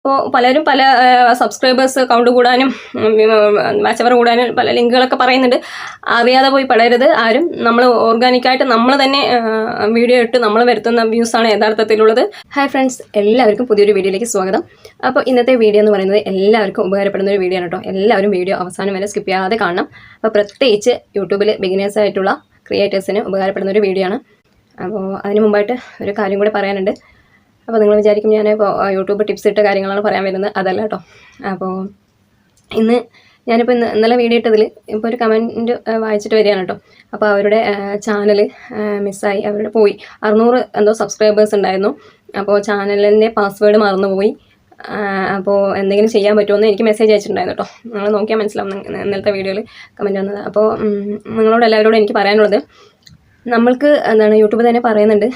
അപ്പോൾ പലരും പല സബ്സ്ക്രൈബേഴ്സ് കൗണ്ട് കൂടാനും വാച്ചവർ കൂടാനും പല ലിങ്കുകളൊക്കെ പറയുന്നുണ്ട്. അറിയാതെ പോയി പെടരുത് ആരും. നമ്മൾ ഓർഗാനിക്കായിട്ട് നമ്മൾ തന്നെ വീഡിയോ ഇട്ട് നമ്മൾ വരുത്തുന്ന വ്യൂസാണ് യഥാർത്ഥത്തിലുള്ളത്. ഹായ് ഫ്രണ്ട്സ്, എല്ലാവർക്കും പുതിയൊരു വീഡിയോയിലേക്ക് സ്വാഗതം. അപ്പോൾ ഇന്നത്തെ വീഡിയോ എന്ന് പറയുന്നത് എല്ലാവർക്കും ഉപകാരപ്പെടുന്ന ഒരു വീഡിയോ ആണ് കേട്ടോ. എല്ലാവരും വീഡിയോ അവസാനം വരെ സ്കിപ്പ് ചെയ്യാതെ കാണണം. അപ്പോൾ പ്രത്യേകിച്ച് യൂട്യൂബിൽ ബിഗിനേഴ്സ് ആയിട്ടുള്ള ക്രിയേറ്റേഴ്സിന് ഉപകാരപ്പെടുന്ന ഒരു വീഡിയോ ആണ്. അപ്പോൾ അതിന് മുമ്പായിട്ട് ഒരു കാര്യം കൂടി പറയാനുണ്ട്. അപ്പോൾ നിങ്ങൾ വിചാരിക്കും ഞാനിപ്പോൾ യൂട്യൂബ് ടിപ്സ് ഇട്ട കാര്യങ്ങളാണ് പറയാൻ വരുന്നത്. അതല്ല കേട്ടോ. അപ്പോൾ ഞാനിപ്പോൾ ഇന്നലെ വീഡിയോ ഇട്ടതിൽ ഇപ്പോൾ ഒരു കമൻറ്റ് വായിച്ചിട്ട് വരികയാണ് കേട്ടോ. അപ്പോൾ അവരുടെ ചാനൽ മിസ്സായി, അവരുടെ പോയി 600 എന്തോ സബ്സ്ക്രൈബേഴ്സ് ഉണ്ടായിരുന്നു. അപ്പോൾ ചാനലിൻ്റെ പാസ്വേഡ് മറന്നുപോയി. അപ്പോൾ എന്തെങ്കിലും ചെയ്യാൻ പറ്റുമോ എന്ന് എനിക്ക് മെസ്സേജ് അയച്ചിട്ടുണ്ടായിരുന്നു കേട്ടോ. നിങ്ങൾ നോക്കിയാൽ മനസ്സിലാവും ഇന്നലത്തെ വീഡിയോയിൽ കമൻറ്റ് വന്നത്. അപ്പോൾ നിങ്ങളോട് എല്ലാവരോടും എനിക്ക് പറയാനുള്ളത്, നമ്മൾക്ക് യൂട്യൂബ് തന്നെ പറയുന്നുണ്ട്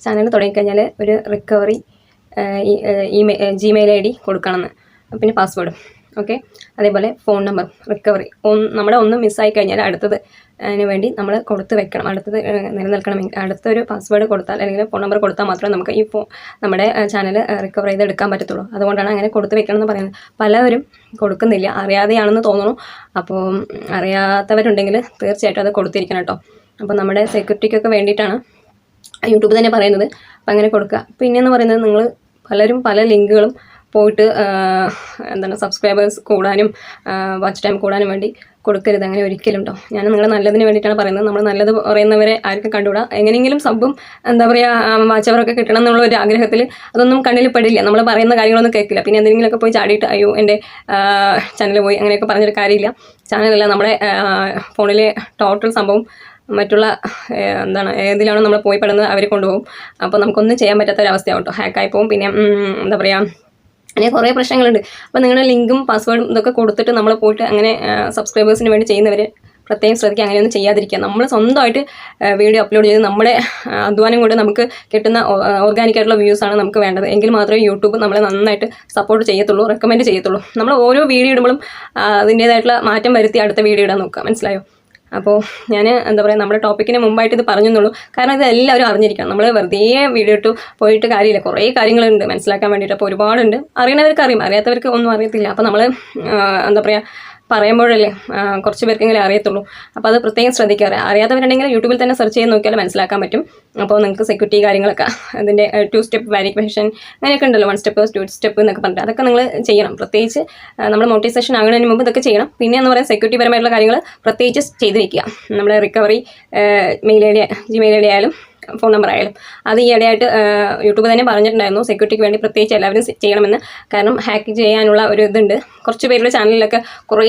ചാനൽ തുടങ്ങിക്കഴിഞ്ഞാൽ ഒരു റിക്കവറി ജിമെയിൽ ID കൊടുക്കണമെന്ന്, പിന്നെ പാസ്വേഡും. ഓക്കെ, അതേപോലെ ഫോൺ നമ്പർ റിക്കവറി നമ്മുടെ ഒന്ന് മിസ്സായി കഴിഞ്ഞാൽ അടുത്തത് അതിന് വേണ്ടി നമ്മൾ കൊടുത്ത് വെക്കണം. അടുത്തത് നിലനിൽക്കണമെങ്കിൽ അടുത്തൊരു പാസ്വേഡ് കൊടുത്താൽ അല്ലെങ്കിൽ ഫോൺ നമ്പർ കൊടുത്താൽ മാത്രമേ നമുക്ക് ഈ നമ്മുടെ ചാനൽ റിക്കവർ ചെയ്ത് എടുക്കാൻ പറ്റത്തുള്ളൂ. അതുകൊണ്ടാണ് അങ്ങനെ കൊടുത്ത് വെക്കണം എന്ന് പറയുന്നത്. പലവരും കൊടുക്കുന്നില്ല, അറിയാതെയാണെന്ന് തോന്നുന്നു. അപ്പോൾ അറിയാത്തവരുണ്ടെങ്കിൽ തീർച്ചയായിട്ടും അത് കൊടുത്തിരിക്കണം കേട്ടോ. അപ്പോൾ നമ്മുടെ സെക്യൂരിറ്റിക്കൊക്കെ വേണ്ടിയിട്ടാണ് യൂട്യൂബ് തന്നെ പറയുന്നത്. അപ്പം അങ്ങനെ കൊടുക്കുക. പിന്നെയെന്ന് പറയുന്നത്, നിങ്ങൾ പലരും പല ലിങ്കുകളും പോയിട്ട് സബ്സ്ക്രൈബേഴ്സ് കൂടാനും വാച്ച് ടൈം കൂടാനും വേണ്ടി കൊടുക്കരുത്. അങ്ങനെ ഒരിക്കലും കേട്ടോ. ഞാൻ നിങ്ങളെ നല്ലതിന് വേണ്ടിയിട്ടാണ് പറയുന്നത്. നമ്മൾ നല്ലത് പറയുന്നവരെ ആർക്കും കണ്ടുകൂടാ. എങ്ങനെയെങ്കിലും സബ്ബും വാച്ചവറൊക്കെ കിട്ടണം എന്നുള്ള ഒരു ആഗ്രഹത്തിൽ അതൊന്നും കണ്ണിൽ പെടില്ല. നമ്മൾ പറയുന്ന കാര്യങ്ങളൊന്നും കേൾക്കില്ല. പിന്നെ എന്തെങ്കിലുമൊക്കെ പോയി ചാടിയിട്ട് അയ്യോ എൻ്റെ ചാനൽ പോയി അങ്ങനെയൊക്കെ പറഞ്ഞൊരു കാര്യമില്ല. ചാനലല്ല, നമ്മുടെ ഫോണിലെ ടോട്ടൽ സംഭവം മറ്റുള്ള ഏതിലാണോ നമ്മൾ പോയി പെടുന്നത് അവർ കൊണ്ടുപോകും. അപ്പോൾ നമുക്കൊന്നും ചെയ്യാൻ പറ്റാത്തൊരവസ്ഥയാവും കേട്ടോ. ഹാക്കായി പോകും. പിന്നെ അങ്ങനെ കുറേ പ്രശ്നങ്ങളുണ്ട്. അപ്പോൾ നിങ്ങളുടെ ലിങ്കും പാസ്വേഡും ഇതൊക്കെ കൊടുത്തിട്ട് നമ്മൾ പോയിട്ട് അങ്ങനെ സബ്സ്ക്രൈബേഴ്സിന് വേണ്ടി ചെയ്യുന്നവർ പ്രത്യേകം ശ്രദ്ധിക്കുക. അങ്ങനെയൊന്നും ചെയ്യാതിരിക്കുക. നമ്മൾ സ്വന്തമായിട്ട് വീഡിയോ അപ്ലോഡ് ചെയ്ത് നമ്മുടെ അധ്വാനം കൊണ്ട് നമുക്ക് കിട്ടുന്ന ഓർഗാനിക്കായിട്ടുള്ള വ്യൂസാണ് നമുക്ക് വേണ്ടത്. എങ്കിൽ മാത്രമേ യൂട്യൂബ് നമ്മളെ നന്നായിട്ട് സപ്പോർട്ട് ചെയ്യത്തുള്ളൂ, റെക്കമെൻഡ് ചെയ്യത്തുള്ളൂ. നമ്മൾ ഓരോ വീഡിയോ ഇടുമ്പോഴും അതിൻ്റേതായിട്ടുള്ള മാറ്റം വരുത്തി അടുത്ത വീഡിയോ ഇടാൻ നോക്കുക. മനസ്സിലായോ? അപ്പോൾ ഞാൻ നമ്മുടെ ടോപ്പിക്കിന് മുമ്പായിട്ട് ഇത് പറഞ്ഞെന്നുള്ളൂ. കാരണം ഇത് എല്ലാവരും അറിഞ്ഞിരിക്കണം. നമ്മൾ വെറുതെ വീഡിയോ ഇട്ട് പോയിട്ട് കാര്യമില്ല. കുറേ കാര്യങ്ങളുണ്ട് മനസ്സിലാക്കാൻ വേണ്ടിയിട്ട്. അപ്പോൾ ഒരുപാടുണ്ട്. അറിയണവർക്ക് അറിയും, അറിയാത്തവർക്ക് ഒന്നും അറിയത്തില്ല. അപ്പോൾ നമ്മൾ പറയുമ്പോഴല്ലേ കുറച്ച് പേർക്കെങ്കിലും അറിയത്തുള്ളൂ. അപ്പോൾ അത് പ്രത്യേകം ശ്രദ്ധിക്കാറ്. അറിയാത്തവരുണ്ടെങ്കിൽ യൂട്യൂബിൽ തന്നെ സെർച്ച് ചെയ്ത് നോക്കിയാൽ മനസ്സിലാക്കാൻ പറ്റും. അപ്പോൾ നിങ്ങൾക്ക് സെക്യൂരിറ്റി കാര്യങ്ങളൊക്കെ അതിൻ്റെ 2 സ്റ്റെപ്പ് വെരിഫിക്കേഷൻ അങ്ങനെയൊക്കെ ഉണ്ടല്ലോ, 1 സ്റ്റെപ്പ് 2 സ്റ്റെപ്പ് എന്നൊക്കെ പറഞ്ഞിട്ട് അതൊക്കെ നിങ്ങൾ ചെയ്യണം. പ്രത്യേകിച്ച് നമ്മൾ മോണിറ്റൈസേഷൻ ആകുന്നതിന് മുമ്പ് ഇതൊക്കെ ചെയ്യണം. പിന്നെ എന്ന് പറയുന്നത് സെക്യൂരിറ്റി പരമായിട്ടുള്ള കാര്യങ്ങൾ പ്രത്യേകിച്ച് ചെയ്ത് വയ്ക്കുക. നമ്മുടെ റിക്കവറി ജിമെയിൽ ID ആയാലും ഫോൺ നമ്പർ ആയാലും അത് ഈ ഇടയായിട്ട് യൂട്യൂബ് തന്നെ പറഞ്ഞിട്ടുണ്ടായിരുന്നു ഫോണിക്ക് വേണ്ടി പ്രത്യേകിച്ച് എല്ലാവരും ചെയ്യണമെന്ന്. കാരണം ഹാക്ക് ചെയ്യാനുള്ള ഒരു ഇതുണ്ട്. കുറച്ച് പേരുടെ ചാനലിലൊക്കെ കുറേ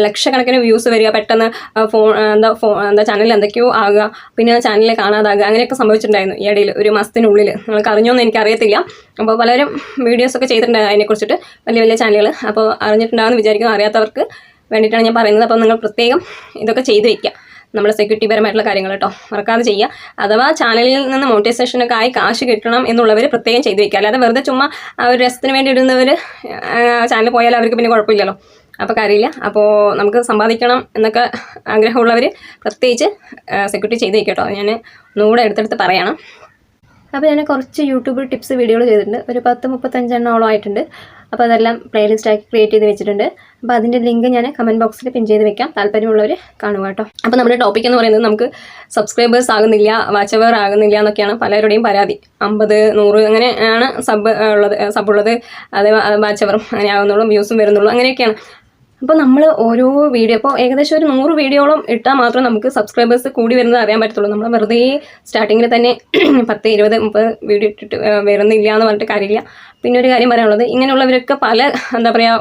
ലക്ഷക്കണക്കിന് വ്യൂസ് വരിക, പെട്ടെന്ന് ചാനലിൽ എന്തൊക്കെയോ ആകുക, പിന്നെ ചാനലിൽ കാണാതാകുക, അങ്ങനെയൊക്കെ സംഭവിച്ചിട്ടുണ്ടായിരുന്നു ഈ ഇടയിൽ ഒരു മാസത്തിനുള്ളിൽ. നിങ്ങൾക്ക് അറിഞ്ഞോന്ന് എനിക്കറിയത്തില്ല. അപ്പോൾ പലരും വീഡിയോസൊക്കെ ചെയ്തിട്ടുണ്ടായിരുന്നു അതിനെക്കുറിച്ചിട്ട്, വലിയ വലിയ ചാനലുകൾ. അപ്പോൾ അറിഞ്ഞിട്ടുണ്ടാകുമെന്ന് വിചാരിക്കുന്നു. അറിയാത്തവർക്ക് വേണ്ടിയിട്ടാണ് ഞാൻ പറയുന്നത്. അപ്പോൾ നിങ്ങൾ പ്രത്യേകം ഇതൊക്കെ ചെയ്ത് വയ്ക്കുക. നമ്മുടെ സെക്യൂരിറ്റി പരമായിട്ടുള്ള കാര്യങ്ങൾ കേട്ടോ മറക്കാതെ ചെയ്യുക. അഥവാ ചാനലിൽ നിന്ന് മോണിറ്റൈസേഷനൊക്കെ ആയി കാശ് കിട്ടണം എന്നുള്ളവർ പ്രത്യേകം ചെയ്ത് വയ്ക്കുക. അല്ലാതെ വെറുതെ ചുമ്മാ ഒരു രസത്തിന് വേണ്ടി ഇടുന്നവർ ചാനൽ പോയാൽ അവർക്ക് പിന്നെ കുഴപ്പമില്ലല്ലോ. അപ്പോൾ കാര്യമില്ല. അപ്പോൾ നമുക്ക് സമ്പാദിക്കണം എന്നൊക്കെ ആഗ്രഹമുള്ളവർ പ്രത്യേകിച്ച് സെക്യൂരിറ്റി ചെയ്ത് വയ്ക്കുക കേട്ടോ. ഞാൻ ഒന്നുകൂടെ എടുത്തെടുത്ത് പറയണം. അപ്പോൾ ഞാൻ കുറച്ച് യൂട്യൂബ് ടിപ്സ് വീഡിയോകൾ ചെയ്തിട്ടുണ്ട്. ഒരു 10-35 എണ്ണോളം ആയിട്ടുണ്ട്. അപ്പോൾ അതെല്ലാം പ്ലേലിസ്റ്റാക്കി ക്രിയേറ്റ് ചെയ്ത് വെച്ചിട്ടുണ്ട്. അപ്പോൾ അതിൻ്റെ ലിങ്ക് ഞാൻ കമൻറ്റ് ബോക്സിൽ പിൻ ചെയ്ത് വെക്കാം. താല്പര്യമുള്ളവർ കാണുക കേട്ടോ. അപ്പോൾ നമ്മുടെ ടോപ്പിക് എന്ന് പറയുന്നത്, നമുക്ക് സബ്സ്ക്രൈബേഴ്സ് ആകുന്നില്ല, വാച്ചവർ ആകുന്നില്ല എന്നൊക്കെയാണ് പലരുടെയും പരാതി. 50, 100 അങ്ങനെയാണ് സബുള്ളത്. അത് വാച്ചവറും അങ്ങനെ ആകുന്നുള്ളൂ, വ്യൂസും വരുന്നുള്ളൂ, അങ്ങനെയൊക്കെയാണ്. അപ്പോൾ നമ്മൾ ഓരോ വീഡിയോ ഇപ്പോൾ ഏകദേശം ഒരു 100 വീഡിയോളം ഇട്ടാൽ മാത്രം നമുക്ക് സബ്സ്ക്രൈബേഴ്സ് കൂടി വരുന്നത് അറിയാൻ പറ്റത്തുള്ളൂ. നമ്മൾ വെറുതെ സ്റ്റാർട്ടിങ്ങിൽ തന്നെ 10, 20, 30 വീഡിയോ ഇട്ടിട്ട് വരുന്നില്ല എന്ന് പറഞ്ഞിട്ട് കാര്യമില്ല. പിന്നെ ഒരു കാര്യം പറയാനുള്ളത്, ഇങ്ങനെയുള്ളവരൊക്കെ പല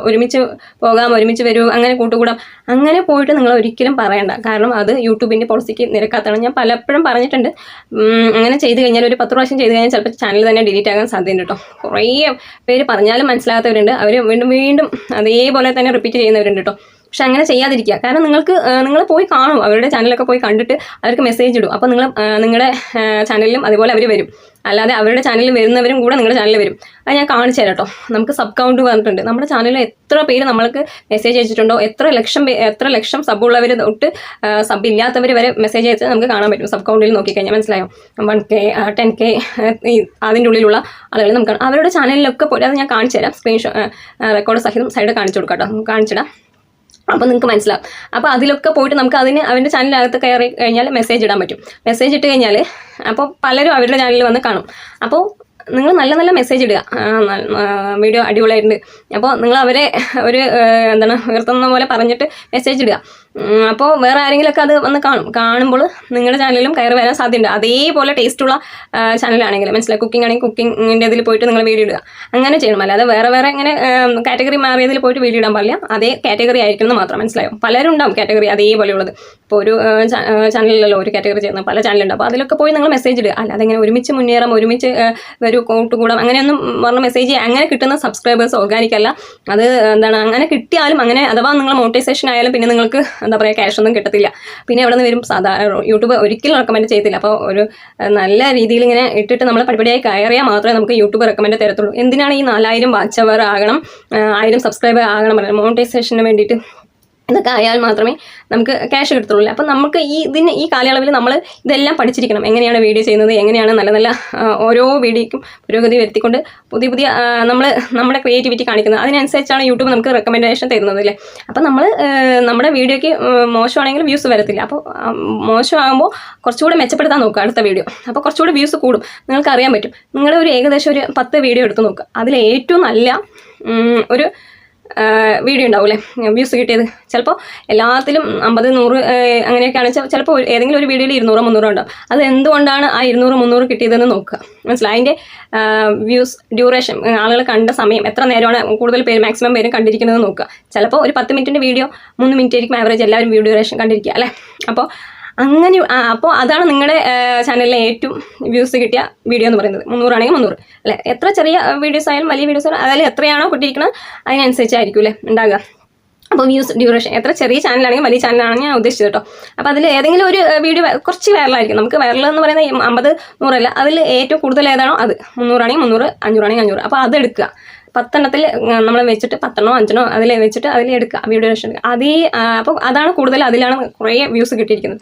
ഒരുമിച്ച് പോകാം, ഒരുമിച്ച് വരൂ, അങ്ങനെ കൂട്ടുകൂടാം, അങ്ങനെ പോയിട്ട് നിങ്ങൾ ഒരിക്കലും പറയണ്ട. കാരണം അത് യൂട്യൂബിൻ്റെ പോളിസിക്ക് നിരക്കാത്തതാണ്. ഞാൻ പലപ്പോഴും പറഞ്ഞിട്ടുണ്ട്. അങ്ങനെ ചെയ്ത് കഴിഞ്ഞാൽ ഒരു 10 പ്രാവശ്യം ചെയ്ത് കഴിഞ്ഞാൽ ചിലപ്പോൾ ചാനൽ തന്നെ ഡിലീറ്റ് ആകാൻ സാധ്യതയുണ്ട് കേട്ടോ. കുറേ പേര് പറഞ്ഞാലും മനസ്സിലാകാത്തവരുണ്ട്. അവർ വീണ്ടും അതേപോലെ തന്നെ റിപ്പീറ്റ് ചെയ്യുന്നവരുണ്ട് കേട്ടോ. പക്ഷെ അങ്ങനെ ചെയ്യാതിരിക്കുക. കാരണം നിങ്ങൾ പോയി കാണും, അവരുടെ ചാനലൊക്കെ പോയി കണ്ടിട്ട് അവർക്ക് മെസ്സേജ് ഇടും. അപ്പോൾ നിങ്ങളുടെ ചാനലിലും അതുപോലെ അവർ വരും. അല്ലാതെ അവരുടെ ചാനലിൽ വരുന്നവരും കൂടെ നിങ്ങളുടെ ചാനലിൽ വരും. അത് ഞാൻ കാണിച്ചു തരാം കേട്ടോ. നമുക്ക് സബ് കൗണ്ട് പറഞ്ഞിട്ടുണ്ട്. നമ്മുടെ ചാനലിൽ എത്ര പേര് നമ്മൾക്ക് മെസ്സേജ് അയച്ചിട്ടുണ്ടോ, എത്ര ലക്ഷം സബുള്ളവർ തൊട്ട് സബ് ഇല്ലാത്തവർ വരെ മെസ്സേജ് അയച്ചാൽ നമുക്ക് കാണാൻ പറ്റും. സബ് കൗണ്ടിൽ നോക്കിക്കഴിഞ്ഞാൽ മനസ്സിലായോ. 1K 10K അതിൻ്റെ ഉള്ളിലുള്ള ആളുകൾ നമുക്ക് അവരുടെ ചാനലിലൊക്കെ പോയിട്ട് അത് ഞാൻ കാണിച്ചു തരാം. റെക്കോർഡ് സഹിതം സൈഡ് കാണിച്ചു കൊടുക്കാം കേട്ടോ, കാണിച്ചിടാം. അപ്പോൾ നിങ്ങൾക്ക് മനസ്സിലാവും. അപ്പോൾ അതിലൊക്കെ പോയിട്ട് നമുക്ക് അവൻ്റെ ചാനലിനകത്ത് കയറി കഴിഞ്ഞാൽ മെസ്സേജ് ഇടാൻ പറ്റും. മെസ്സേജ് ഇട്ട് കഴിഞ്ഞാൽ അപ്പോൾ പലരും അവരുടെ ചാനലിൽ വന്ന് കാണും. അപ്പോൾ നിങ്ങൾ നല്ല മെസ്സേജ് ഇടുക, വീഡിയോ അടിപൊളിയായിട്ടുണ്ട്. അപ്പോൾ നിങ്ങൾ അവരെ ഒരു ഉയർത്തുന്ന പോലെ പറഞ്ഞിട്ട് മെസ്സേജ് ഇടുക. അപ്പോൾ വേറെ ആരെങ്കിലുമൊക്കെ അത് വന്ന് കാണുമ്പോൾ നിങ്ങളുടെ ചാനലിലും കയറി വരാൻ സാധ്യതയുണ്ട്. അതേപോലെ ടേസ്റ്റുള്ള ചാനലാണെങ്കിൽ മനസ്സിലായി, കുക്കിംഗ് ആണെങ്കിൽ കുക്കിങ്ങിൻ്റെ ഇതിൽ പോയിട്ട് നിങ്ങൾ വീഡിയോ ഇടുക. അങ്ങനെ ചെയ്യണം. അല്ലാതെ വേറെ ഇങ്ങനെ കാറ്റഗറി മാറിയതിൽ പോയിട്ട് വീഡിയോ ഇടാൻ പാടില്ല. അതേ കാറ്റഗറി ആയിരിക്കണം മാത്രം. മനസ്സിലായോ. പലരും ഉണ്ടാവും കാറ്റഗറി അതേപോലെയുള്ളത്. ഇപ്പോൾ ഒരു ചാനലിലല്ലോ ഒരു കാറ്റഗറി ചെയ്യുന്ന പല ചാനലുണ്ട്. അപ്പോൾ അതിലൊക്കെ പോയി നിങ്ങൾ മെസ്സേജ് ഇടുക. അല്ലാതെ ഇങ്ങനെ ഒരുമിച്ച് മുന്നേറാം, ഒരുമിച്ച് ഒരു കൂട്ടുകൂടാം അങ്ങനെയൊന്നും പറഞ്ഞ മെസ്സേജ് അങ്ങനെ കിട്ടുന്ന സബ്സ്ക്രൈബേഴ്സ് ഓർഗാനിക് അല്ല. അത് അങ്ങനെ കിട്ടിയാലും അങ്ങനെ അഥവാ നിങ്ങൾ മോണിറ്റൈസേഷൻ ആയാലും പിന്നെ നിങ്ങൾക്ക് എന്താ പറയുക ക്യാഷ് ഒന്നും കിട്ടത്തില്ല. പിന്നെ എവിടെ നിന്ന് വരും? സാധാരണ യൂട്യൂബ് ഒരിക്കലും റെക്കമെൻഡ് ചെയ്യത്തില്ല. അപ്പോൾ ഒരു നല്ല രീതിയിൽ ഇങ്ങനെ ഇട്ടിട്ട് നമ്മൾ പടിപടിയായി കയറിയാൽ മാത്രമേ നമുക്ക് യൂട്യൂബ് റെക്കമെൻഡ് തരത്തുള്ളൂ. എന്തിനാണ് ഈ 4000 വാച്ച് അവർ ആകണം, 1000 സബ്സ്ക്രൈബർ ആകണം പറയുന്നത്? മോണിറ്റൈസേഷന് വേണ്ടിയിട്ട് ഇതൊക്കെ ആയാൽ മാത്രമേ നമുക്ക് ക്യാഷ് കിട്ടത്തുള്ളൂ. അപ്പം നമുക്ക് ഈ കാലയളവിൽ നമ്മൾ ഇതെല്ലാം പഠിച്ചിരിക്കണം. എങ്ങനെയാണ് വീഡിയോ ചെയ്യുന്നത്, എങ്ങനെയാണ് നല്ല ഓരോ വീഡിയോയ്ക്കും പുരോഗതി വരുത്തിക്കൊണ്ട് പുതിയ നമ്മുടെ ക്രിയേറ്റിവിറ്റി കാണിക്കുന്നത്. അതിനനുസരിച്ചാണ് യൂട്യൂബ് നമുക്ക് റെക്കമെൻഡേഷൻ തരുന്നത് അല്ലേ. അപ്പം നമ്മുടെ വീഡിയോയ്ക്ക് മോശമാണെങ്കിൽ വ്യൂസ് വരത്തില്ല. അപ്പോൾ മോശമാകുമ്പോൾ കുറച്ചുകൂടെ മെച്ചപ്പെടുത്താൻ നോക്കുക അടുത്ത വീഡിയോ. അപ്പോൾ കുറച്ചുകൂടെ വ്യൂസ് കൂടും. നിങ്ങൾക്ക് അറിയാൻ പറ്റും. നിങ്ങളുടെ ഒരു ഏകദേശം ഒരു 10 വീഡിയോ എടുത്ത് നോക്കുക. അതിൽ ഏറ്റവും നല്ല ഒരു വീഡിയോ ഉണ്ടാവും അല്ലേ വ്യൂസ് കിട്ടിയത്. ചിലപ്പോൾ എല്ലാത്തിലും 50, 100 അങ്ങനെയൊക്കെയാണ്. ചിലപ്പോൾ ഏതെങ്കിലും ഒരു വീഡിയോയിൽ 200, 300 ഉണ്ടാവും. അത് എന്തുകൊണ്ടാണ് ആ 200, 300 കിട്ടിയതെന്ന് നോക്കുക. മനസ്സിലായി. അതിൻ്റെ വ്യൂസ് ഡ്യൂറേഷൻ, ആളുകൾ കണ്ട സമയം, എത്ര നേരമാണ് കൂടുതൽ പേര് മാക്സിമം പേര് കണ്ടിരിക്കുന്നത് നോക്കുക. ചിലപ്പോൾ ഒരു 10 മിനിറ്റിൻ്റെ വീഡിയോ 3 മിനിറ്റ് ആയിരിക്കും ആവറേജ് എല്ലാവരും വീഡിയോ ഡ്യൂറേഷൻ കണ്ടിരിക്കുക അല്ലേ. അപ്പോൾ അതാണ് നിങ്ങളുടെ ചാനലിലെ ഏറ്റവും വ്യൂസ് കിട്ടിയ വീഡിയോ എന്ന് പറയുന്നത്. 300 ആണെങ്കിൽ 300 അല്ലേ. എത്ര ചെറിയ വീഡിയോസ് ആയാലും വലിയ വീഡിയോസ് ആയാലും അതായത് എത്രയാണോ കിട്ടിയിരിക്കുന്നത് അതിനനുസരിച്ചായിരിക്കും അല്ലേ ഉണ്ടാകുക. അപ്പോൾ വ്യൂസ് ഡ്യൂറേഷൻ എത്ര ചെറിയ ചാനലാണെങ്കിൽ വലിയ ചാനലാണെങ്കിൽ ഞാൻ ഉദ്ദേശിച്ചത് കേട്ടോ. അപ്പോൾ അതിൽ ഏതെങ്കിലും ഒരു വീഡിയോ കുറച്ച് വൈറലായിരിക്കും. നമുക്ക് വൈറൽ എന്ന് പറയുന്നത് 50, 100 അല്ല. അതിൽ ഏറ്റവും കൂടുതൽ ഏതാണോ അത് 300 ആണെങ്കിൽ 300, 500 ആണെങ്കിൽ 500. അപ്പോൾ അതെടുക്കുക. 10 എണ്ണത്തിൽ നമ്മൾ വെച്ചിട്ട് 10 എണ്ണോ 5 എണ്ണോ അതിൽ വെച്ചിട്ട് എടുക്കുക വീഡിയോ ഡ്യൂറേഷൻ. അപ്പോൾ അതാണ് കൂടുതൽ, അതിലാണ് കുറേ വ്യൂസ് കിട്ടിയിരിക്കുന്നത്.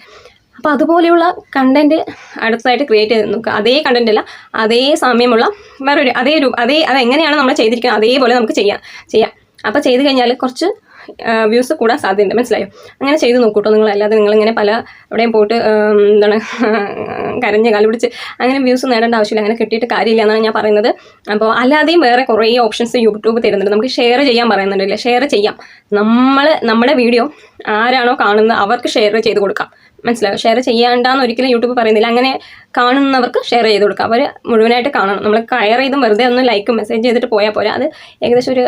അപ്പോൾ അതുപോലെയുള്ള കണ്ടൻറ്റ് അടുത്തതായിട്ട് ക്രിയേറ്റ് ചെയ്ത് നോക്കുക. അതേ കണ്ടൻറ്റ് അല്ല, അതേ സാമ്യമുള്ള വേറൊരു അതെങ്ങനെയാണ് നമ്മൾ ചെയ്തിരിക്കുന്നത് അതേപോലെ നമുക്ക് ചെയ്യാം. അപ്പോൾ ചെയ്ത് കഴിഞ്ഞാൽ കുറച്ച് വ്യൂസ് കൂടാൻ സാധ്യതയുണ്ട്. മനസ്സിലായോ. അങ്ങനെ ചെയ്ത് നോക്കൂട്ടോ നിങ്ങൾ. അല്ലാതെ നിങ്ങളിങ്ങനെ എവിടെയും പോയിട്ട് കരഞ്ഞ് കാലുപിടിച്ച് അങ്ങനെ വ്യൂസ് നേടേണ്ട ആവശ്യമില്ല. അങ്ങനെ കിട്ടിയിട്ട് കാര്യമില്ല എന്നാണ് ഞാൻ പറയുന്നത്. അപ്പോൾ അല്ലാതെയും വേറെ കുറേ ഓപ്ഷൻസ് യൂട്യൂബ് തരുന്നുണ്ട്. നമുക്ക് ഷെയർ ചെയ്യാൻ പറയുന്നുണ്ടല്ലേ. ഷെയർ ചെയ്യാം. നമ്മുടെ വീഡിയോ ആരാണോ കാണുന്നത് അവർക്ക് ഷെയർ ചെയ്ത് കൊടുക്കാം. മനസ്സിലാവും. ഷെയർ ചെയ്യാണ്ടാന്ന് ഒരിക്കലും യൂട്യൂബ് പറയുന്നില്ല. അങ്ങനെ കാണുന്നവർക്ക് ഷെയർ ചെയ്ത് കൊടുക്കുക. അവർ മുഴുവനായിട്ട് കാണണം. നമ്മൾ കയർ ചെയ്തും വെറുതെ ഒന്ന് ലൈക്കും മെസ്സേജ് ചെയ്തിട്ട് പോയാൽ പോരാ. അത് ഏകദേശം ഒരു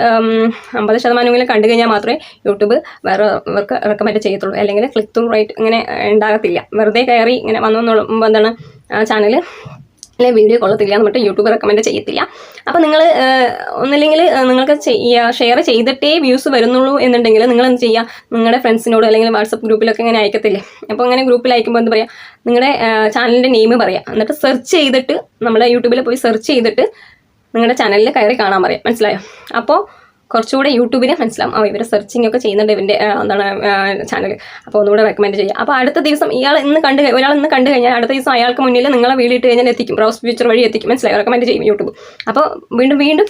50% കണ്ടു കഴിഞ്ഞാൽ മാത്രമേ യൂട്യൂബ് വേറെവർക്ക് റെക്കമെൻഡ് ചെയ്യത്തുള്ളൂ. അല്ലെങ്കിൽ ക്ലിക്ക് ത്രൂ റേറ്റ് ഇങ്ങനെ ഉണ്ടാകത്തില്ല. വെറുതെ കയറി ഇങ്ങനെ വന്നു ചാനൽ അല്ലെ വീഡിയോ കൊള്ളത്തില്ല എന്നിട്ട് യൂട്യൂബ് റെക്കമെൻഡ് ചെയ്യത്തില്ല. അപ്പോൾ നിങ്ങൾ ഒന്നില്ലെങ്കിൽ നിങ്ങൾക്ക് ഷെയർ ചെയ്തിട്ടേ വ്യൂസ് വരുന്നുള്ളൂ എന്നുണ്ടെങ്കിൽ നിങ്ങൾ എന്ത് ചെയ്യുക, നിങ്ങളുടെ ഫ്രണ്ട്സിനോട് അല്ലെങ്കിൽ വാട്സപ്പ് ഗ്രൂപ്പിലൊക്കെ ഇങ്ങനെ അയക്കത്തില്ലേ. അപ്പോൾ അങ്ങനെ ഗ്രൂപ്പിൽ അയക്കുമ്പോൾ എന്ത് പറയുക, നിങ്ങളുടെ ചാനലിൻ്റെ നെയിം പറയുക. എന്നിട്ട് സെർച്ച് ചെയ്തിട്ട് നമ്മുടെ യൂട്യൂബിൽ പോയി സെർച്ച് ചെയ്തിട്ട് നിങ്ങളുടെ ചാനലിൽ കയറി കാണാൻ പറയാം. മനസ്സിലായോ. അപ്പോൾ കുറച്ചുകൂടെ യൂട്യൂബിന് മനസ്സിലാവും ഇവർ സെർച്ചിങ് ഒക്കെ ചെയ്യുന്നുണ്ട് ഇവൻ്റെ ചാനൽ. അപ്പോൾ ഒന്നുകൂടെ റെക്കമെൻഡ് ചെയ്യുക. അപ്പോൾ അടുത്ത ദിവസം ഒരാൾ ഇന്ന് കണ്ടു കഴിഞ്ഞാൽ അടുത്ത ദിവസം അയാൾക്ക് മുന്നിൽ നിങ്ങളെ വീഡിയോ ഇട്ട് കഴിഞ്ഞാൽ എത്തിക്കും. ബ്രൗസ് ഫീച്ചർ വഴി എത്തിക്കും. മനസ്സിലായി. റെക്കമെൻഡ് ചെയ്യും യൂട്യൂബ്. അപ്പോൾ വീണ്ടും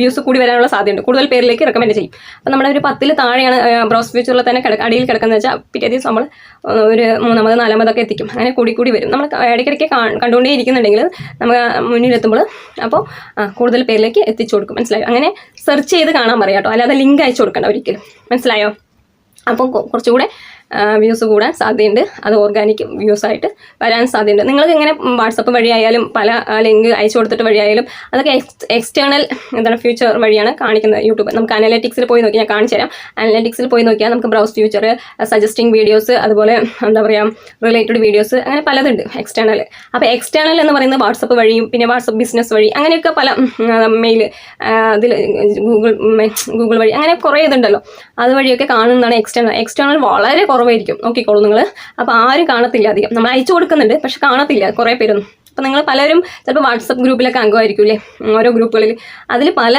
വ്യൂസ് കൂടി വരാനുള്ള സാധ്യതയുണ്ട്. കൂടുതൽ പേരിലേക്ക് റെക്കമെൻഡ് ചെയ്യും. അപ്പോൾ നമ്മുടെ ഒരു 10 താഴെയാണ് ബ്രൗസ് ഫീച്ചറിൽ തന്നെ അടിയിൽ കിടക്കുന്നത് വെച്ചാൽ പിറ്റേ ദിവസം നമ്മൾ ഒരു 3ാമത് 4ാമതൊക്കെ എത്തിക്കും. അങ്ങനെ കൂടി വരും. നമ്മൾ ഇടയ്ക്കിടയ്ക്ക് കണ്ടുകൊണ്ടേ ഇരിക്കുന്നുണ്ടെങ്കിൽ നമുക്ക് മുന്നിലെത്തുമ്പോൾ അപ്പോൾ കൂടുതൽ പേരിലേക്ക് എത്തിച്ചു കൊടുക്കും. മനസ്സിലായോ. അങ്ങനെ സെർച്ച് ചെയ്ത് കാണാൻ പറയാം കേട്ടോ. അല്ലാതെ ലിങ്ക് അയച്ചു കൊടുക്കണ്ട ഒരിക്കലും. മനസ്സിലായോ. അപ്പം കുറച്ചുകൂടെ വ്യൂസ് കൂടാൻ സാധ്യതയുണ്ട്. അത് ഓർഗാനിക് വ്യൂസ് ആയിട്ട് വരാൻ സാധ്യതയുണ്ട്. നിങ്ങൾക്ക് ഇങ്ങനെ വാട്സപ്പ് വഴിയായാലും പല ലിങ്ക് അയച്ചു കൊടുത്തിട്ട് വഴിയായാലും അതൊക്കെ എക്സ്റ്റേണൽ ഫ്യൂച്ചർ വഴിയാണ് കാണിക്കുന്നത് യൂട്യൂബ്. നമുക്ക് അനലറ്റിക്സിൽ പോയി നോക്കി ഞാൻ കാണിച്ചു തരാം. അനലറ്റിക്സിൽ പോയി നോക്കിയാൽ നമുക്ക് ബ്രൗസ് ഫ്യൂച്ചർ, സജസ്റ്റിംഗ് വീഡിയോസ്, അതുപോലെ റിലേറ്റഡ് വീഡിയോസ്, അങ്ങനെ പലതുണ്ട് എക്സ്റ്റേണൽ. അപ്പോൾ എക്സ്റ്റേണൽ എന്ന് പറയുന്നത് വാട്സപ്പ് വഴിയും പിന്നെ വാട്സപ്പ് ബിസിനസ് വഴി അങ്ങനെയൊക്കെ പല മെയിൽ അതിൽ ഗൂഗിൾ വഴി അങ്ങനെ കുറേ ഇതുണ്ടല്ലോ, അതുവഴിയൊക്കെ കാണുന്നതാണ് എക്സ്റ്റേണൽ. എക്സ്റ്റേണൽ വളരെ കുറവായിരിക്കും, നോക്കിക്കോളൂ നിങ്ങൾ. അപ്പോൾ ആരും കാണത്തില്ല അധികം. നമ്മൾ അയച്ചു കൊടുക്കുന്നുണ്ട് പക്ഷെ കാണത്തില്ല കുറേ പേരൊന്നും. അപ്പോൾ നിങ്ങൾ പലരും ചിലപ്പോൾ വാട്സപ്പ് ഗ്രൂപ്പിലൊക്കെ അംഗമായിരിക്കും അല്ലേ, ഓരോ ഗ്രൂപ്പുകളിൽ. അതിൽ പല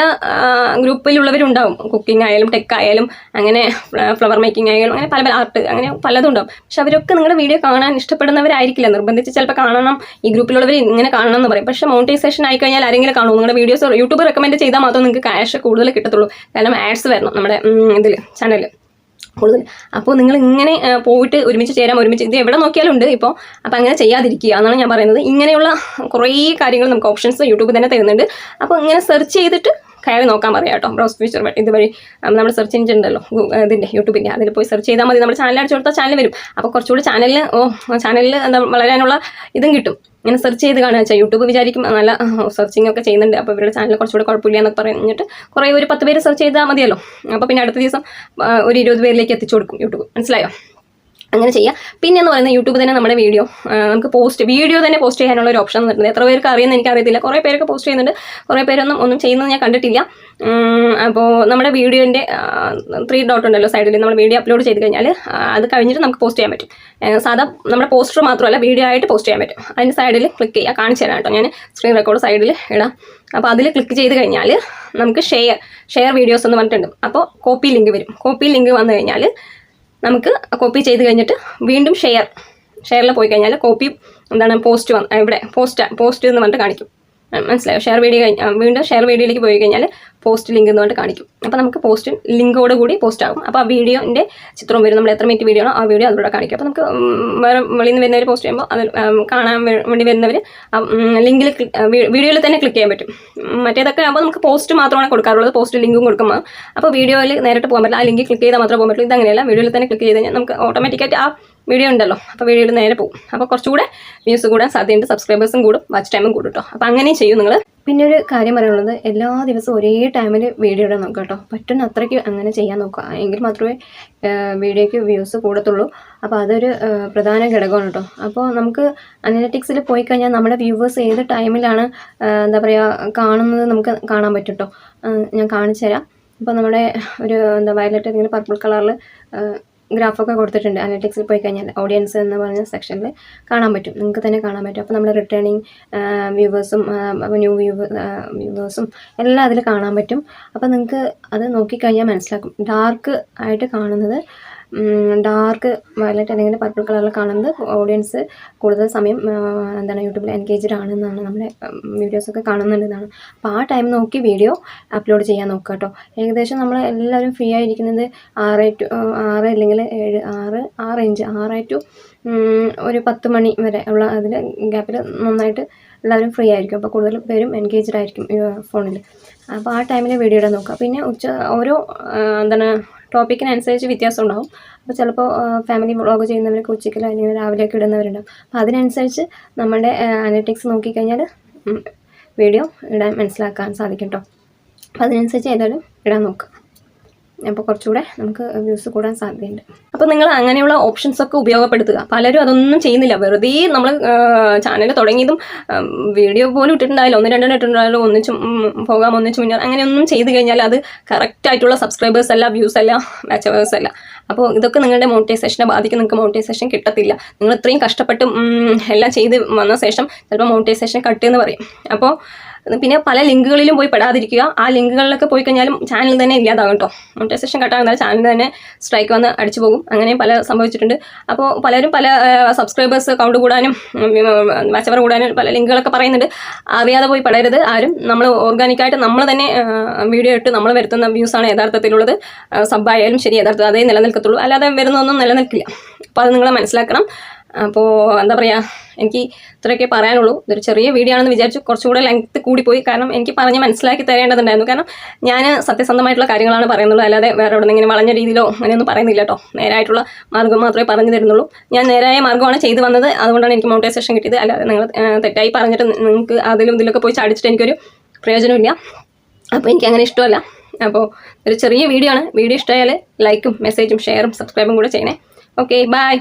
ഗ്രൂപ്പിലുള്ളവരുണ്ടാവും. കുക്കിംഗ് ആയാലും ടെക് ആയാലും അങ്ങനെ ഫ്ലവർ മേക്കിംഗ് ആയാലും അങ്ങനെ പല ആർട്ട് അങ്ങനെ പലതും ഉണ്ടാവും. പക്ഷെ അവരൊക്കെ നിങ്ങളുടെ വീഡിയോ കാണാൻ ഇഷ്ടപ്പെടുന്നവരായിരിക്കില്ല. നിർബന്ധിച്ച് ചിലപ്പോൾ കാണണം, ഈ ഗ്രൂപ്പിലുള്ളവർ ഇങ്ങനെ കാണണം എന്ന് പറയും. പക്ഷേ മോണിറ്റൈസേഷൻ ആയിക്കഴിഞ്ഞാൽ ആരെങ്കിലും കാണും. നിങ്ങളുടെ വീഡിയോസ് യൂട്യൂബ് റെക്കമെൻഡ് ചെയ്താൽ മാത്രമേ നിങ്ങൾക്ക് ക്യാഷ് കൂടുതൽ കിട്ടത്തുള്ളൂ. കാരണം ആഡ്സ് വരണം നമ്മുടെ ഇതിൽ ചാനലിൽ കൂടുതൽ. അപ്പോൾ നിങ്ങൾ ഇങ്ങനെ പോയിട്ട് ഒരുമിച്ച് ചേരാം, ഒരുമിച്ച് ഇത് എവിടെ നോക്കിയാലും ഉണ്ട് ഇപ്പോൾ. അപ്പോൾ അങ്ങനെ ചെയ്യാതിരിക്കുക എന്നാണ് ഞാൻ പറയുന്നത്. ഇങ്ങനെയുള്ള കുറേ കാര്യങ്ങൾ നമുക്ക് ഓപ്ഷൻസ് യൂട്യൂബ് തന്നെ തരുന്നുണ്ട്. അപ്പോൾ ഇങ്ങനെ സെർച്ച് ചെയ്തിട്ട് കയറി നോക്കാൻ പറയാം കേട്ടോ. ബ്രൗസ് ഫീച്ചർ ഇതുവഴി നമ്മൾ സെർച്ച് എഞ്ചിൻ ഉണ്ടല്ലോ ഇതിൻ്റെ യൂട്യൂബിൻ്റെ, അതിൽ പോയി സെർച്ച് ചെയ്താൽ മതി. നമ്മുടെ ചാനൽ അടിച്ചു കൊടുത്താൽ ചാനൽ വരും. അപ്പോൾ കുറച്ചുകൂടി ചാനലിൽ വളരാനുള്ള ഇതും കിട്ടും. ഇങ്ങനെ സെർച്ച് ചെയ്ത് കാണുക വെച്ചാൽ യൂട്യൂബ് വിചാരിക്കും നല്ല സെർച്ചിങ് ഒക്കെ ചെയ്യുന്നുണ്ട്, അപ്പോൾ ഇവരുടെ ചാനൽ കുറച്ചുകൂടെ കുഴപ്പമില്ല എന്നൊക്കെ പറഞ്ഞിട്ട് കുറേ ഒരു 10 പേര് സെർച്ച് ചെയ്താൽ മതിയല്ലോ. അപ്പോൾ പിന്നെ അടുത്ത ദിവസം ഒരു 20 പേരിലേക്ക് എത്തിച്ചു കൊടുക്കും യൂട്യൂബ്. മനസ്സിലായോ? അങ്ങനെ ചെയ്യാം. പിന്നെ എന്ന് പറയുന്നത് യൂട്യൂബ് തന്നെ നമ്മുടെ വീഡിയോ നമുക്ക് വീഡിയോ തന്നെ പോസ്റ്റ് ചെയ്യാനുള്ള ഒരു ഓപ്ഷൻ തരുന്നത്. എത്ര പേർക്ക് അറിയുമെന്ന് എനിക്കറിയത്തില്ല. കുറേ പേരൊക്കെ പോസ്റ്റ് ചെയ്യുന്നുണ്ട്, കുറേ പേരൊന്നും ചെയ്യുന്നത് ഞാൻ കണ്ടിട്ടില്ല. അപ്പോൾ നമ്മുടെ വീഡിയോൻ്റെ 3 ഡോട്ട് ഉണ്ടല്ലോ സൈഡിൽ, നമ്മൾ വീഡിയോ അപ്ലോഡ് ചെയ്ത് കഴിഞ്ഞാൽ അത് കഴിഞ്ഞിട്ട് നമുക്ക് പോസ്റ്റ് ചെയ്യാൻ പറ്റും. സാധാ നമ്മുടെ പോസ്റ്റർ മാത്രമല്ല വീഡിയോ ആയിട്ട് പോസ്റ്റ് ചെയ്യാൻ പറ്റും. അതിൻ്റെ സൈഡിൽ ക്ലിക്ക് ചെയ്യുക, കാണിച്ചു തരാം കേട്ടോ. ഞാൻ സ്ക്രീൻ റെക്കോർഡ് സൈഡിൽ ഇടാം. അപ്പോൾ അതിൽ ക്ലിക്ക് ചെയ്ത് കഴിഞ്ഞാൽ നമുക്ക് ഷെയർ വീഡിയോസ് എന്ന് പറഞ്ഞിട്ടുണ്ട്. അപ്പോൾ കോപ്പി ലിങ്ക് വരും. കോപ്പി ലിങ്ക് വന്നു കഴിഞ്ഞാൽ നമുക്ക് കോപ്പി ചെയ്ത് കഴിഞ്ഞിട്ട് വീണ്ടും ഷെയറിൽ പോയി കഴിഞ്ഞാൽ കോപ്പി പോസ്റ്റ് ഇവിടെ പോസ്റ്റ് എന്ന് പറഞ്ഞിട്ട് കാണിക്കും. മനസ്സിലായോ? ഷെയർ വീഡിയോ വീണ്ടും ഷെയർ വീഡിയോയിലേക്ക് പോയി കഴിഞ്ഞാൽ പോസ്റ്റ് ലിങ്ക് എന്ന് പറഞ്ഞിട്ട് കാണിക്കും. അപ്പോൾ നമുക്ക് പോസ്റ്റ് ലിങ്കോട് കൂടി പോസ്റ്റ് ആകും. അപ്പോൾ ആ വീഡിയോൻ്റെ ചിത്രവും വരും. നമ്മൾ എത്ര മിനിറ്റ് വീഡിയോ ആണോ ആ വീഡിയോ അതിലൂടെ കാണിക്കും. അപ്പോൾ നമുക്ക് വേറെ വെളിയിൽ നിന്ന് വരുന്നവർ പോസ്റ്റ് ചെയ്യുമ്പോൾ അത് കാണാൻ വേണ്ടി വരുന്നവർ ലിങ്കിൽ വീഡിയോയിൽ തന്നെ ക്ലിക്ക് ചെയ്യാൻ പറ്റും. മറ്റേതൊക്കെ ആകുമ്പോൾ നമുക്ക് പോസ്റ്റ് മാത്രമാണ് കൊടുക്കാറുള്ളത്, പോസ്റ്റ് ലിങ്കും കൊടുക്കുമ്പോൾ. അപ്പോൾ വീഡിയോയിൽ നേരിട്ട് പോകാൻ പറ്റില്ല, ആ ലിങ്കിൽ ക്ലിക്ക് ചെയ്താൽ മാത്രമേ പോകാൻ പറ്റുള്ളൂ. ഇതങ്ങനെയല്ല, വീഡിയോയിൽ തന്നെ ക്ലിക്ക് ചെയ്ത് കഴിഞ്ഞാൽ നമുക്ക് ഓട്ടോമാറ്റിക്കായിട്ട് ആ വീഡിയോ ഉണ്ടല്ലോ, അപ്പോൾ വീഡിയോയിൽ നേരെ പോകും. അപ്പോൾ കുറച്ചുകൂടെ വ്യൂസ് കൂടാൻ സാധ്യതയുണ്ട്, സബ്സ്ക്രൈബേഴ്സും കൂടും, വാച്ച് ടൈമും കൂടും കേട്ടോ. അപ്പോൾ അങ്ങനെയും ചെയ്യും നിങ്ങൾ. പിന്നെ ഒരു കാര്യം പറയാനുള്ളത്, എല്ലാ ദിവസവും ഒരേ ടൈമിൽ വീഡിയോ ഇടാൻ നോക്കുക കേട്ടോ. പറ്റുന്ന അത്രയ്ക്ക് അങ്ങനെ ചെയ്യാൻ നോക്കുക, എങ്കിൽ മാത്രമേ വീഡിയോയ്ക്ക് വ്യൂസ് കൂടത്തുള്ളൂ. അപ്പോൾ അതൊരു പ്രധാന ഘടകമാണ് കേട്ടോ. അപ്പോൾ നമുക്ക് അനലറ്റിക്സിൽ പോയി കഴിഞ്ഞാൽ നമ്മുടെ വ്യൂവേഴ്സ് ഏത് ടൈമിലാണ് കാണുന്നത് നമുക്ക് കാണാൻ പറ്റും കേട്ടോ. ഞാൻ കാണിച്ചു തരാം. അപ്പോൾ നമ്മുടെ ഒരു വയലറ്റ് അല്ലെങ്കിൽ പർപ്പിൾ കളറിൽ ഗ്രാഫൊക്കെ കൊടുത്തിട്ടുണ്ട്. അനലറ്റിക്സിൽ പോയി കഴിഞ്ഞാൽ ഓഡിയൻസ് എന്ന് പറഞ്ഞ സെക്ഷനിൽ കാണാൻ പറ്റും, നിങ്ങൾക്ക് തന്നെ കാണാൻ പറ്റും. അപ്പോൾ നമ്മൾ റിട്ടേണിങ് വ്യൂവേഴ്സും ന്യൂ വ്യൂവേഴ്സും എല്ലാം അതിൽ കാണാൻ പറ്റും. അപ്പോൾ നിങ്ങൾക്ക് അത് നോക്കിക്കഴിഞ്ഞാൽ മനസ്സിലാക്കും. ഡാർക്ക് ആയിട്ട് കാണുന്നത്, ഡാർക്ക് വയലറ്റ് അല്ലെങ്കിൽ പർപ്പിൾ കളറിൽ കാണുന്നത് ഓഡിയൻസ് കൂടുതൽ സമയം യൂട്യൂബിൽ എൻഗേജ്ഡ് ആണെന്നാണ്, നമ്മുടെ വീഡിയോസൊക്കെ കാണുന്നുണ്ടെന്നാണ്. അപ്പോൾ ആ ടൈം നോക്കി വീഡിയോ അപ്ലോഡ് ചെയ്യാൻ നോക്കുക കേട്ടോ. ഏകദേശം നമ്മൾ എല്ലാവരും ഫ്രീ ആയിരിക്കുന്നത് 6 അല്ലെങ്കിൽ 6 ടു ഒരു 10 മണി വരെ ഉള്ള അതിൽ ഗ്യാപ്പിൽ നന്നായിട്ട് എല്ലാവരും ഫ്രീ ആയിരിക്കും. അപ്പോൾ കൂടുതൽ പേരും എൻഗേജ്ഡ് ആയിരിക്കും ഫോണിൽ. അപ്പോൾ ആ ടൈമിൽ വീഡിയോ ഇടാൻ നോക്കുക. പിന്നെ ഓരോ ടോപ്പിക്കിനനുസരിച്ച് വ്യത്യാസം ഉണ്ടാകും. അപ്പോൾ ചിലപ്പോൾ ഫാമിലി വ്ളോഗ് ചെയ്യുന്നവർക്ക് ഉച്ചയ്ക്ക് അല്ലെങ്കിൽ രാവിലെയൊക്കെ ഇടുന്നവരുണ്ടാവും. അപ്പോൾ അതിനനുസരിച്ച് നമ്മുടെ അനലറ്റിക്സ് നോക്കിക്കഴിഞ്ഞാൽ വീഡിയോ ഇടാൻ മനസ്സിലാക്കാൻ സാധിക്കും കേട്ടോ. അപ്പോൾ അതിനനുസരിച്ച് എല്ലാവരും ഇടാൻ നോക്കുക. അപ്പോൾ കുറച്ചുകൂടെ നമുക്ക് വ്യൂസ് കൂടാൻ സാധ്യതയുണ്ട്. അപ്പോൾ നിങ്ങൾ അങ്ങനെയുള്ള ഓപ്ഷൻസൊക്കെ ഉപയോഗപ്പെടുത്തുക. പലരും അതൊന്നും ചെയ്യുന്നില്ല, വെറുതെ നമ്മൾ ചാനൽ തുടങ്ങിയതും വീഡിയോ പോലും ഇട്ടിട്ടുണ്ടായാലും 1-2 ഇട്ടിട്ടുണ്ടായാലും ഒന്നിച്ച് പോകാം, ഒന്നിച്ച് മുന്നേറാം, അങ്ങനെയൊന്നും ചെയ്ത് കഴിഞ്ഞാൽ അത് കറക്റ്റായിട്ടുള്ള സബ്സ്ക്രൈബേഴ്സ് അല്ല, വ്യൂസ് അല്ല, വാച്ചവേഴ്സ് അല്ല. അപ്പോൾ ഇതൊക്കെ നിങ്ങളുടെ മോണിറ്റൈസേഷനെ ബാധിക്കും. നിങ്ങൾക്ക് മോണിറ്റൈസേഷൻ കിട്ടത്തില്ല. നിങ്ങൾ ഇത്രയും കഷ്ടപ്പെട്ട് എല്ലാം ചെയ്ത് വന്ന ശേഷം ചിലപ്പോൾ മോണിറ്റൈസേഷൻ കട്ട് എന്ന് പറയും. അപ്പോൾ പിന്നെ പല ലിങ്കുകളിലും പോയി പെടാതിരിക്കുക. ആ ലിങ്കുകളിലൊക്കെ പോയി കഴിഞ്ഞാലും ചാനൽ തന്നെ ഇല്ലാതാകും കേട്ടോ. മോണിറ്റൈസേഷൻ കട്ടാകുന്നാൽ ചാനൽ തന്നെ സ്ട്രൈക്ക് വന്ന് അടിച്ചു പോകും. അങ്ങനെ പല സംഭവിച്ചിട്ടുണ്ട്. അപ്പോൾ പലരും പല സബ്സ്ക്രൈബേഴ്സ് കൗണ്ട് കൂടാനും വാച്ചവർ കൂടാനും പല ലിങ്കുകളൊക്കെ പറയുന്നുണ്ട്. അറിയാതെ പോയി പെടരുത് ആരും. നമ്മൾ ഓർഗാനിക്കായിട്ട് നമ്മൾ തന്നെ വീഡിയോ ഇട്ട് നമ്മൾ വരുത്തുന്ന വ്യൂസാണ് യഥാർത്ഥത്തിലുള്ളത്. സബ്ബായാലും ശരി യഥാർത്ഥത്തിൽ അതേ നിലനിൽക്കത്തുള്ളൂ, അല്ലാതെ വരുന്നതൊന്നും നിലനിൽക്കില്ല. അപ്പോൾ അത് നിങ്ങൾ മനസ്സിലാക്കണം. അപ്പോൾ എന്താ പറയുക, എനിക്ക് ഇത്രയൊക്കെ പറയാനുള്ളൂ. ഇതൊരു ചെറിയ വീഡിയോ ആണെന്ന് വിചാരിച്ചു, കുറച്ചുകൂടെ ലെങ്ത്ത് കൂടിപ്പോയി. കാരണം എനിക്ക് പറഞ്ഞ് മനസ്സിലാക്കി തരേണ്ടതുണ്ടായിരുന്നു. കാരണം ഞാൻ സത്യസന്ധമായിട്ടുള്ള കാര്യങ്ങളാണ് പറയുന്നുള്ളൂ, അല്ലാതെ വേറെ എവിടെ ഇങ്ങനെ വളഞ്ഞ രീതിയിലോ അങ്ങനെയൊന്നും പറയുന്നില്ല കേട്ടോ. നേരായിട്ടുള്ള മാർഗ്ഗം മാത്രമേ പറഞ്ഞു തരുന്നുള്ളൂ. ഞാൻ നേരായ മാർഗ്ഗമാണ് ചെയ്തു വന്നത്, അതുകൊണ്ടാണ് എനിക്ക് മോണിറ്റൈസേഷൻ കിട്ടിയത്. അല്ലാതെ നിങ്ങൾ തെറ്റായി പറഞ്ഞിട്ട് നിങ്ങൾക്ക് അതിലും ഇതിലൊക്കെ പോയി ചാടിച്ചിട്ട് എനിക്കൊരു പ്രയോജനമില്ല. അപ്പോൾ എനിക്ക് അങ്ങനെ ഇഷ്ടമല്ല. അപ്പോൾ ഒരു ചെറിയ വീഡിയോ ആണ്. വീഡിയോ ഇഷ്ടമായാൽ ലൈക്കും മെസ്സേജും ഷെയറും സബ്സ്ക്രൈബും കൂടെ ചെയ്യണേ. Okay, by.